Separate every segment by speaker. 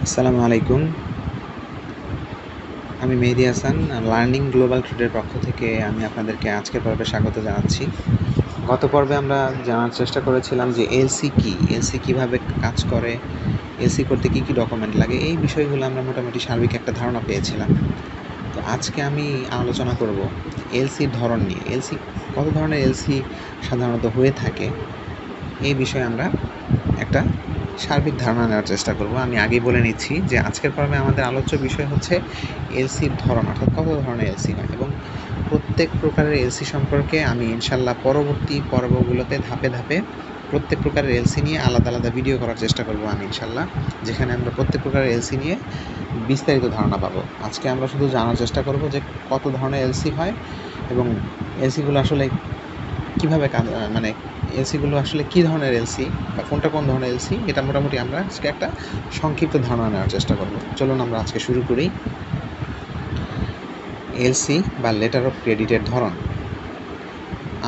Speaker 1: আসসালামু আলাইকুম। আমি মেহেদী হাসান। লার্নিং গ্লোবাল ট্রেডের পক্ষ থেকে আমি আপনাদেরকে আজকের পর্বে স্বাগত জানাচ্ছি। গত পর্বে আমরা জানার চেষ্টা করেছিলাম যে এলসি কী? এলসি কীভাবে কাজ করে? এলসি করতে কী, কী ডকুমেন্ট লাগে? এই বিষয়গুলো আমরা মোটামুটি সার্বিক একটা ধারণা পেয়েছিলাম। তো আজকে আমি আলোচনা করব এলসির ধরন নিয়ে। কত ধরনের এলসি সাধারণত হয়ে থাকে? এই বিষয়ে আমরা একটা সার্বিক ধারণা নেওয়ার চেষ্টা করব। আমি আগেই বলে নিচ্ছি যে আজকের পর্বে আমাদের আলোচ্য বিষয় হচ্ছে এলসির ধরন, অর্থাৎ কত ধরনের এলসি হয়, এবং প্রত্যেক প্রকারের এলসি সম্পর্কে আমি ইনশাল্লাহ পরবর্তী পর্বগুলোতে ধাপে ধাপে প্রত্যেক প্রকারের এলসি নিয়ে আলাদা আলাদা ভিডিও করার চেষ্টা করব আমি ইনশাল্লাহ, যেখানে আমরা প্রত্যেক প্রকারের এলসি নিয়ে বিস্তারিত ধারণা পাবো। আজকে আমরা শুধু জানার চেষ্টা করব যে কত ধরনের এলসি হয় এবং এলসিগুলো আসলে কীভাবে মানে এলসিগুলো আসলে কী ধরনের এলসি বা কোন ধরনের এলসি, এটা মোটামুটি আমরা আজকে একটা সংক্ষিপ্ত ধারণা নেওয়ার চেষ্টা করব। চলুন আমরা আজকে শুরু করি। এলসি বা লেটার অফ ক্রেডিটের ধরন।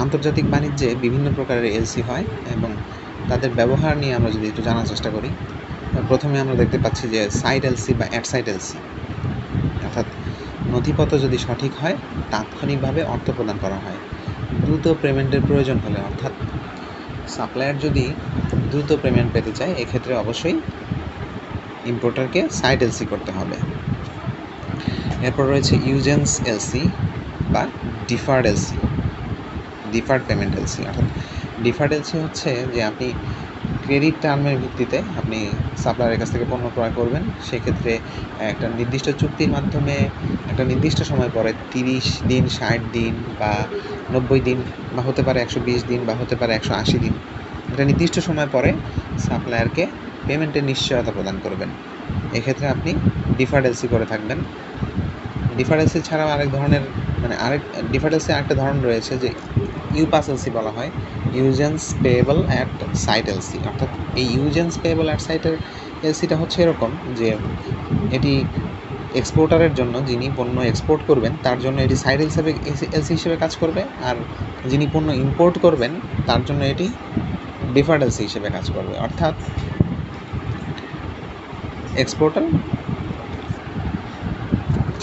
Speaker 1: আন্তর্জাতিক বাণিজ্যে বিভিন্ন প্রকারের এলসি হয় এবং তাদের ব্যবহার নিয়ে আমরা যদি একটু জানার চেষ্টা করি, প্রথমে আমরা দেখতে পাচ্ছি যে সাইড এলসি বা অ্যাট সাইড এলসি, অর্থাৎ নথিপত্র যদি সঠিক হয় তাৎক্ষণিকভাবে অর্থ প্রদান করা হয়। দ্রুত পেমেন্টের প্রয়োজন হলে, অর্থাৎ সাপ্লায়ার যদি দ্রুত পেমেন্ট পেতে চায়, এক্ষেত্রে অবশ্যই ইম্পোর্টারকে সাইড এলসি করতে হবে। এরপর রয়েছে ইউজেন্স এলসি বা deferred LC, deferred payment LC. অর্থাৎ ডিফার্ড এলসি হচ্ছে যে আপনি ক্রেডিট টার্মের ভিত্তিতে আপনি সাপ্লায়ারের কাছ থেকে পণ্য ক্রয় করবেন, সেক্ষেত্রে একটা নির্দিষ্ট চুক্তির মাধ্যমে একটা নির্দিষ্ট সময় পরে 30 দিন, 60 দিন বা 90 দিন বা হতে পারে 120 দিন বা হতে পারে 180 দিন, একটা নির্দিষ্ট সময় পরে সাপ্লায়ারকে পেমেন্টের নিশ্চয়তা প্রদান করবেন। এক্ষেত্রে আপনি ডিফার্ড এলসি করে থাকবেন। ডিফার্ড এলসি ছাড়াও ডিফার্ড এলসি আরেকটা ধরন রয়েছে যে ইউপাস এলসি বলা হয়, ইউজেন্স পেয়েবল অ্যাট সাইট এলসি। অর্থাৎ এই ইউজেন্স পেয়েবল অ্যাট সাইটের এলসিটা হচ্ছে এরকম যে এটি এক্সপোর্টারের জন্য, যিনি পণ্য এক্সপোর্ট করবেন তার জন্য এটি সাইড এলসি হিসেবে কাজ করবে, আর যিনি পণ্য ইম্পোর্ট করবেন তার জন্য এটি ডিফার্ড এলসি হিসেবে কাজ করবে। অর্থাৎ এক্সপোর্টার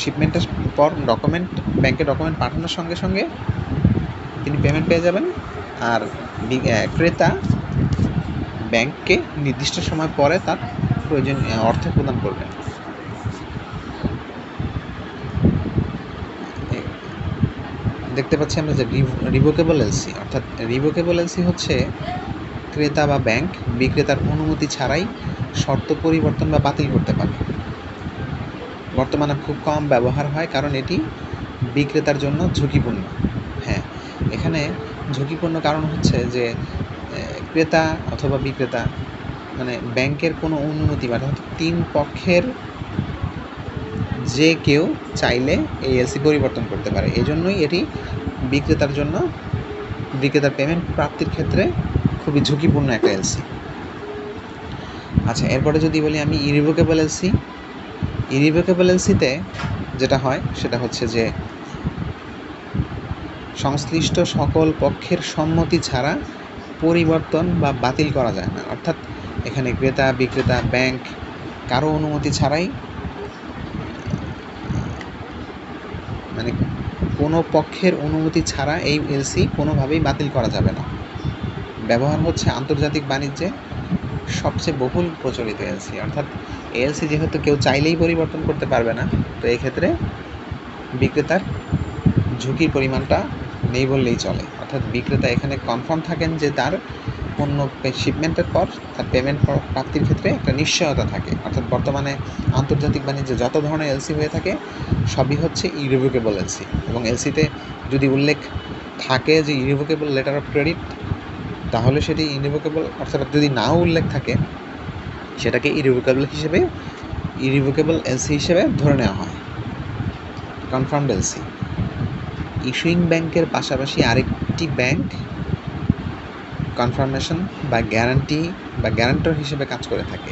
Speaker 1: শিপমেন্টের পর ব্যাংকে ডকুমেন্ট পাঠানোর সঙ্গে সঙ্গে তিনি পেমেন্ট পেয়ে যাবেন, আর ক্রেতা ব্যাংককে নির্দিষ্ট সময় পরে তার প্রয়োজনীয় অর্থ প্রদান করবেন। দেখতে পাচ্ছি আমরা যে রিভোকেবল এলসি, অর্থাৎ রিভোকেবল এলসি হচ্ছে ক্রেতা বা ব্যাংক বিক্রেতার অনুমতি ছাড়াই শর্ত পরিবর্তন বা বাতিল করতে পারে। বর্তমানে খুব কম ব্যবহার হয় কারণ এটি বিক্রেতার জন্য ঝুঁকিপূর্ণ। হ্যাঁ, এখানে ঝুঁকিপূর্ণ কারণ হচ্ছে যে ক্রেতা অথবা বিক্রেতা মানে ব্যাংকের কোনো অনুমতি বা তিন পক্ষের যে কেউ চাইলে এই এলসি পরিবর্তন করতে পারে। এজন্যই এটি বিক্রেতার পেমেন্ট প্রাপ্তির ক্ষেত্রে খুবই ঝুঁকিপূর্ণ একটা এলসি। আচ্ছা, এরপরে যদি বলি আমি ইরিভোকেবল এলসিতে যেটা হয় সেটা হচ্ছে যে সংশ্লিষ্ট সকল পক্ষের সম্মতি ছাড়া পরিবর্তন বা বাতিল করা যায় না। অর্থাৎ এখানে ক্রেতা, বিক্রেতা, ব্যাংক কারো অনুমতি ছাড়াই, মানে কোনো পক্ষের অনুমতি ছাড়া এই এলসি কোনোভাবেই বাতিল করা যাবে না। ব্যবহার হচ্ছে আন্তর্জাতিক বাণিজ্যে সবচেয়ে বহুল প্রচলিত এলসি। অর্থাৎ এলসি যেহেতু কেউ চাইলেই পরিবর্তন করতে পারবে না, তো এই ক্ষেত্রে বিক্রেতার ঝুঁকির পরিমাণটা নেই বললেই চলে। অর্থাৎ বিক্রেতা এখানে কনফার্ম থাকেন যে তার পণ্য শিপমেন্টের পর তার পেমেন্ট প্রাপ্তির ক্ষেত্রে একটা নিশ্চয়তা থাকে। অর্থাৎ বর্তমানে আন্তর্জাতিক বাণিজ্যে যত ধরনের এলসি হয়ে থাকে সবই হচ্ছে ইরিভোকেবল এলসি, এবং এলসিতে যদি উল্লেখ থাকে যে ইরিভোকেবল লেটার অফ ক্রেডিট, তাহলে সেটি ইরিভোকেবল, অর্থাৎ যদি নাও উল্লেখ থাকে সেটাকে ইরিভোকেবল এলসি হিসেবে ধরে নেওয়া হয়। কনফার্মড এলসি, ইস্যুইং ব্যাংকের পাশাপাশি আরেকটি ব্যাংক কনফার্মেশন বা গ্যারান্টর হিসেবে কাজ করে থাকে।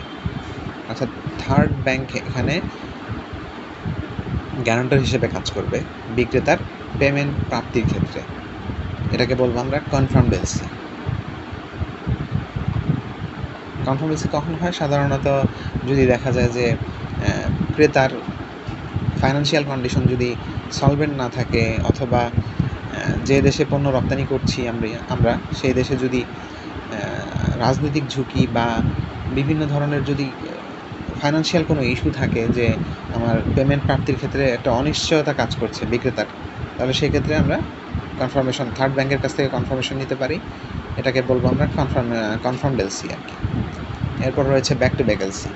Speaker 1: অর্থাৎ থার্ড ব্যাংক এখানে গ্যারান্টর হিসেবে কাজ করবে বিক্রেতার পেমেন্ট প্রাপ্তির ক্ষেত্রে। এটাকে বলবো আমরা কনফার্মড এলসি। কনফার্ম এলসি কখন হয়? সাধারণত যদি দেখা যায় যে ক্রেতার ফাইন্যান্সিয়াল কন্ডিশন যদি সলভেন্ট না থাকে, অথবা যে দেশে পণ্য রপ্তানি করছি আমরা সেই দেশে যদি রাজনৈতিক ঝুঁকি বা বিভিন্ন ধরনের যদি ফাইন্যান্সিয়াল কোনো ইস্যু থাকে, যে আমার পেমেন্ট প্রাপ্তির ক্ষেত্রে একটা অনিশ্চয়তা কাজ করছে বিক্রেতার, তাহলে সেক্ষেত্রে আমরা কনফার্মেশন থার্ড ব্যাংকের কাছ থেকে কনফার্মেশন নিতে পারি। এটাকে বলবো আমরা কনফার্মড এলসি আর কি। এরপর রয়েছে ব্যাক টু ব্যাক এলসি।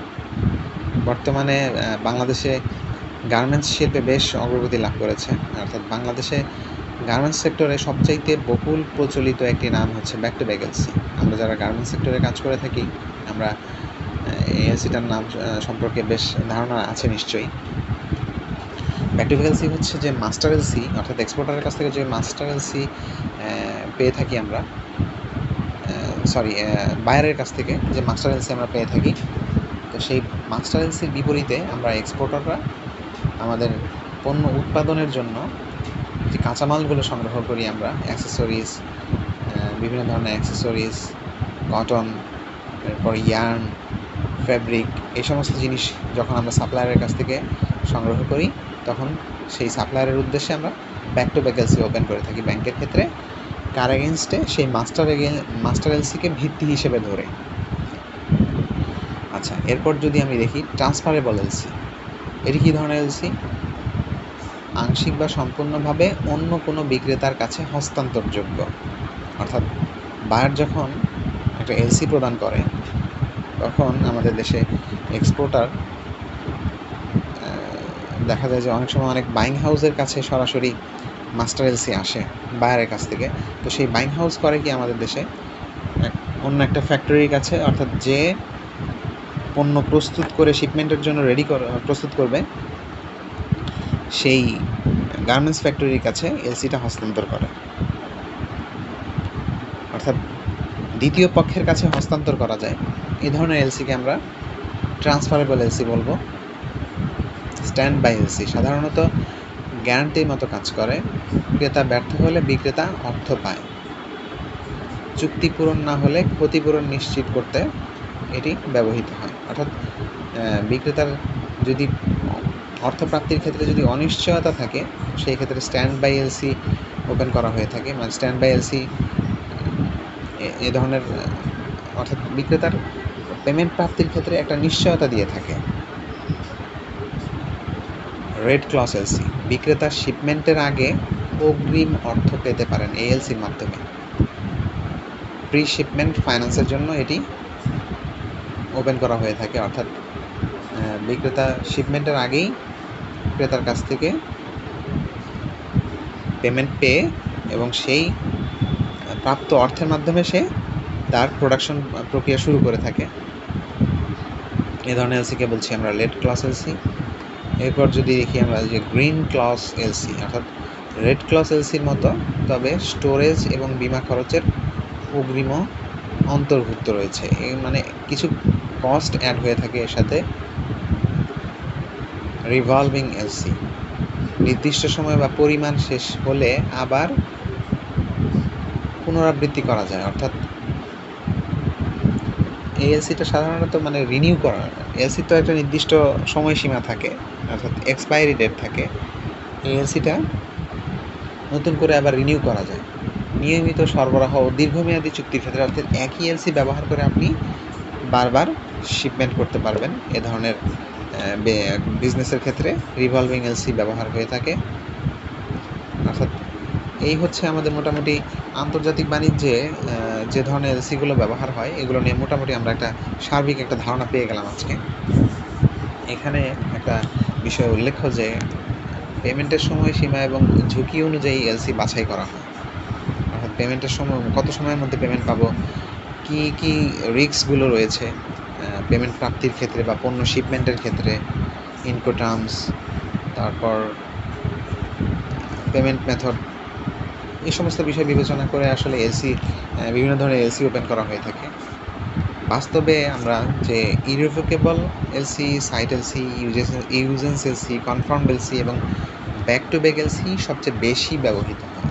Speaker 1: বর্তমানে বাংলাদেশে গার্মেন্টস শিল্পে বেশ অগ্রগতি লাভ করেছে, অর্থাৎ বাংলাদেশে গার্মেন্টস সেক্টরে সবচাইতে বহুল প্রচলিত একটি নাম হচ্ছে ব্যাক টু ব্যাক এলসি। আমরা যারা গার্মেন্টস সেক্টরে কাজ করে থাকি, আমরা এই এলসিটার নাম সম্পর্কে বেশ ধারণা আছে নিশ্চয়ই। ব্যাক টু ব্যাক এলসি হচ্ছে যে মাস্টার এলসি, অর্থাৎ এক্সপোর্টারের কাছ থেকে যে মাস্টার এলসি পেয়ে থাকি আমরা, বায়ারের কাছ থেকে যে মাস্টার এলসি আমরা পেয়ে থাকি, তো সেই মাস্টার এলসির বিপরীতে আমরা এক্সপোর্টাররা আমাদের পণ্য উৎপাদনের জন্য যে কাঁচামালগুলো সংগ্রহ করি আমরা, অ্যাক্সেসরিজ, বিভিন্ন ধরনের অ্যাক্সেসরিজ, কটন, এরপর ইয়ার্ন, ফ্যাব্রিক, এই সমস্ত জিনিস যখন আমরা সাপ্লায়ারের কাছ থেকে সংগ্রহ করি, তখন সেই সাপ্লায়ারের উদ্দেশ্যে আমরা back to back LC open করে থাকি ব্যাংকের ক্ষেত্রে, কার এগেনস্টে? সেই মাস্টার এলসিকে ভিত্তি হিসেবে ধরে। আচ্ছা, এরপর যদি আমি দেখি ট্রান্সফারেবল এলসি। এটি কী ধরনের এলসি? আংশিক বা সম্পূর্ণভাবে অন্য কোনো বিক্রেতার কাছে হস্তান্তরযোগ্য। অর্থাৎ বায়ার যখন একটা এলসি প্রদান করে, তখন আমাদের দেশে এক্সপোর্টার দেখা যায় যে অনেক সময় অনেক বাইং হাউসের কাছে সরাসরি মাস্টার এলসি আসে বায়ারের কাছ থেকে। তো সেই বাইং হাউস করে কি আমাদের দেশে অন্য একটা ফ্যাক্টরির কাছে, অর্থাৎ যে পণ্য প্রস্তুত করে শিপমেন্টের জন্য প্রস্তুত করবে, সেই গার্মেন্টস ফ্যাক্টরির কাছে এলসিটা হস্তান্তর করে। অর্থাৎ দ্বিতীয় পক্ষের কাছে হস্তান্তর করা যায়। এই ধরনের এলসিকে আমরা ট্রান্সফারেবল এলসি বলবো। স্ট্যান্ড বাই এলসি সাধারণত গ্যারান্টির মতো কাজ করে। ক্রেতা ব্যর্থ হলে বিক্রেতা অর্থ পায়। চুক্তি পূরণ না হলে ক্ষতিপূরণ নিশ্চিত করতে এটি ব্যবহৃত হয়। অর্থাৎ বিক্রেতার যদি অর্থপ্রাপ্তির ক্ষেত্রে যদি অনিশ্চয়তা থাকে, সেই ক্ষেত্রে স্ট্যান্ড বাই এলসি ওপেন করা হয়ে থাকে। মানে স্ট্যান্ড বাই এলসি এ ধরনের, অর্থাৎ বিক্রেতার পেমেন্ট প্রাপ্তির ক্ষেত্রে একটা নিশ্চয়তা দিয়ে থাকে। রেড ক্লস এলসি, বিক্রেতার শিপমেন্টের আগে অগ্রিম অর্থ পেতে পারেন এই এলসির মাধ্যমে। প্রি শিপমেন্ট ফাইন্যান্সের জন্য এটি ওপেন করা হয়ে থাকে। অর্থাৎ বিক্রেতা শিপমেন্টের আগেই ক্রেতার কাছ থেকে পেমেন্ট পেয়ে এবং সেই প্রাপ্ত অর্থের মাধ্যমে সে তার প্রোডাকশন প্রক্রিয়া শুরু করে থাকে। এই ধরনের এলসিকে বলছি আমরা রেড ক্লস এলসি। এরপর যদি দেখি আমরা যে গ্রিন ক্লস এলসি, অর্থাৎ রেড ক্লস এলসির মতো, তবে স্টোরেজ এবং বিমা খরচের অগ্রিমও অন্তর্ভুক্ত রয়েছে। মানে কিছু কস্ট অ্যাড হয়ে থাকে এর সাথে। রিভলভিং এলসি, নির্দিষ্ট সময় বা পরিমাণ শেষ হলে আবার পুনরাবৃত্তি করা যায়। অর্থাৎ এই এলসিটা সাধারণত মানে রিনিউ করা, এলসি তো একটা নির্দিষ্ট সময়সীমা থাকে, অর্থাৎ এক্সপায়ারি ডেট থাকে। এই এলসিটা নতুন করে আবার রিনিউ করা যায় নিয়মিত সরবরাহ ও দীর্ঘমেয়াদী চুক্তির ক্ষেত্রে। অর্থাৎ একই এলসি ব্যবহার করে আপনি বারবার শিপমেন্ট করতে পারবেন। এ ধরনের বিজনেসের ক্ষেত্রে রিভলভিং এলসি ব্যবহার হয়ে থাকে। অর্থাৎ এই হচ্ছে আমাদের মোটামুটি আন্তর্জাতিক বাণিজ্যে যে ধরনের এলসিগুলো ব্যবহার হয়, এগুলো নিয়ে মোটামুটি আমরা একটা সার্বিক একটা ধারণা পেয়ে গেলাম আজকে। এখানে একটা বিষয় উল্লেখ্য যে পেমেন্টের সময়সীমা এবং ঝুঁকি অনুযায়ী এলসি বাছাই করা হয়। অর্থাৎ পেমেন্টের সময় কত সময়ের মধ্যে পেমেন্ট পাবো, কী কী রিস্কগুলো রয়েছে পেমেন্ট প্রাপ্তির ক্ষেত্রে বা পণ্য শিপমেন্টের ক্ষেত্রে, ইনকোটার্মস, তারপর পেমেন্ট মেথড, এই সমস্ত বিষয় বিবেচনা করে আসলে এলসি, বিভিন্ন ধরনের এলসি ওপেন করা হয়ে থাকে। বাস্তবে আমরা যে irrevocable LC, sight LC, usance LC, confirmed LC এবং ব্যাক টু ব্যাক এলসি সবচেয়ে বেশি ব্যবহৃত হয়।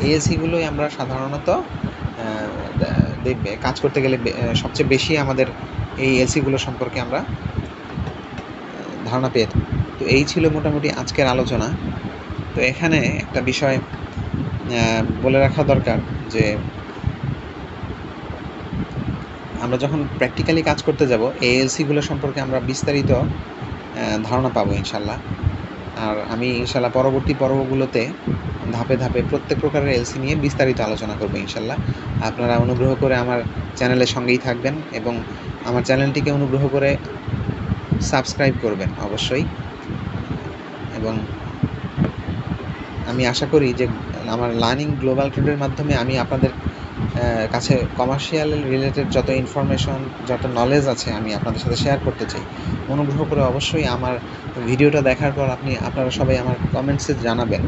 Speaker 1: এই এলসিগুলোই আমরা সাধারণত দেখবে কাজ করতে গেলে সবচেয়ে বেশি আমাদের এই এলসিগুলো সম্পর্কে আমরা ধারণা পেয়ে থাকি। তো এই ছিল মোটামুটি আজকের আলোচনা। তো এখানে একটা বিষয় বলে রাখা দরকার যে আমরা যখন প্র্যাকটিক্যালি কাজ করতে যাব এই এলসিগুলো সম্পর্কে আমরা বিস্তারিত ধারণা পাবো ইনশাল্লাহ। আর আমি ইনশাল্লাহ পরবর্তী পর্বগুলোতে ধাপে ধাপে প্রত্যেক প্রকারের এলসি নিয়ে বিস্তারিত আলোচনা করবো ইনশাল্লাহ। আপনারা অনুগ্রহ করে আমার চ্যানেলের সঙ্গেই থাকবেন এবং আমার চ্যানেলটিকে অনুগ্রহ করে সাবস্ক্রাইব করবেন অবশ্যই। এবং আমি আশা করি যে আমার লার্নিং গ্লোবাল ট্রেডের মাধ্যমে আমি আপনাদের কাছে কমার্শিয়াল রিলেটেড যত ইনফরমেশন, যত নলেজ আছে আমি আপনাদের সাথে শেয়ার করতে চাই। অনুগ্রহ করে অবশ্যই আমার ভিডিওটা দেখার পর আপনারা সবাই আমার কমেন্টসে জানাবেন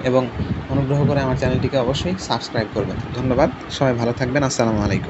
Speaker 1: এবং অনুগ্রহ করে আমার চ্যানেলটিকে অবশ্যই সাবস্ক্রাইব করবেন। ধন্যবাদ, সবাই ভালো থাকবেন। আসসালামু আলাইকুম।